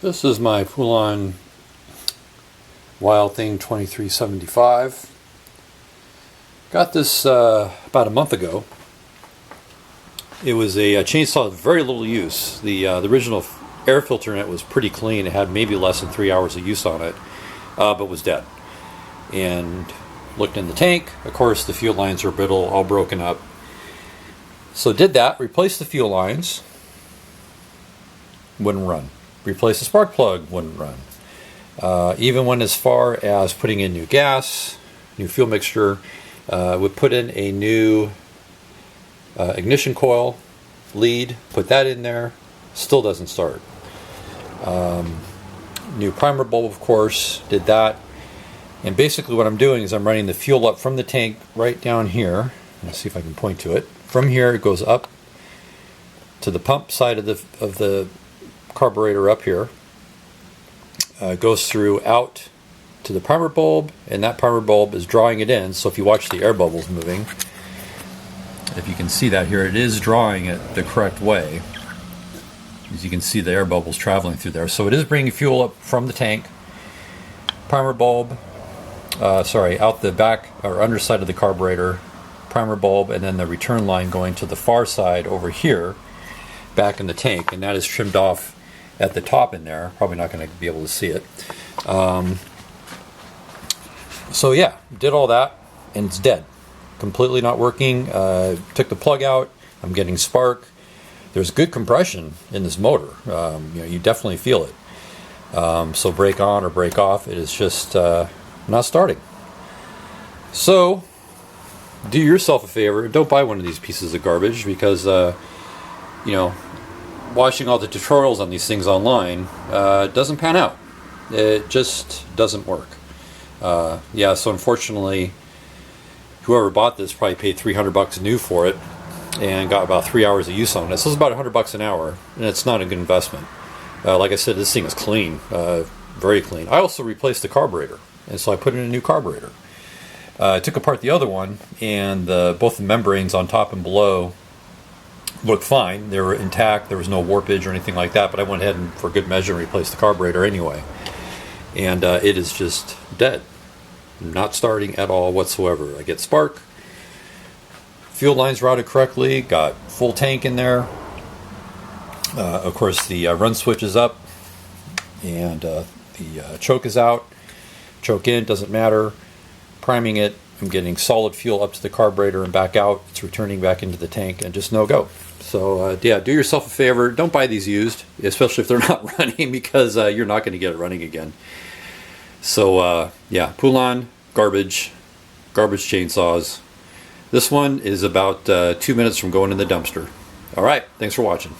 This is my Poulan Wild Thing 2375. Got this about a month ago. It was a chainsaw with very little use. The original air filter in it was pretty clean. It had maybe less than 3 hours of use on it, but was dead. And looked in the tank. Of course, the fuel lines were brittle, all broken up. So did that, replaced the fuel lines, wouldn't run. Replaced the spark plug, wouldn't run. Even went as far as putting in new gas, new fuel mixture. Would put in a new ignition coil lead, put that in there, still doesn't start. New primer bulb, of course, did that. And basically what I'm doing is I'm running the fuel up from the tank right down here. Let's see if I can point to it. From here it goes up to the pump side of the carburetor up here. Goes through out to the primer bulb, and that primer bulb is drawing it in. So if you watch the air bubbles moving, if you can see that here, it is drawing it the correct way. As you can see, the air bubbles traveling through there. So it is bringing fuel up from the tank, primer bulb, out the back or underside of the carburetor, primer bulb, and then the return line going to the far side over here, back in the tank, and that is trimmed off at the top in there. Probably not going to be able to see it. So yeah, did all that, and it's dead. Completely not working. Took the plug out. I'm getting spark. There's good compression in this motor. You definitely feel it. So brake on or brake off, it is just not starting. So do yourself a favor. Don't buy one of these pieces of garbage because, watching all the tutorials on these things online doesn't pan out. It just doesn't work. So unfortunately, whoever bought this probably paid $300 new for it and got about 3 hours of use on it. So it's about $100 an hour, and it's not a good investment. Like I said, this thing is clean, very clean. I also replaced the carburetor, and so I put in a new carburetor. I took apart the other one, and both the membranes on top and below looked fine. They were intact. There was no warpage or anything like that, but I went ahead and, for good measure, replaced the carburetor anyway. And it is just dead. Not starting at all whatsoever. I get spark. Fuel lines routed correctly. Got full tank in there. Of course, the run switch is up. And the choke is out. Choke in, doesn't matter. Priming it. I'm getting solid fuel up to the carburetor and back out. It's returning back into the tank and just no go. So do yourself a favor. Don't buy these used, especially if they're not running, because you're not going to get it running again. So Poulan garbage chainsaws. This one is about 2 minutes from going in the dumpster. All right, thanks for watching.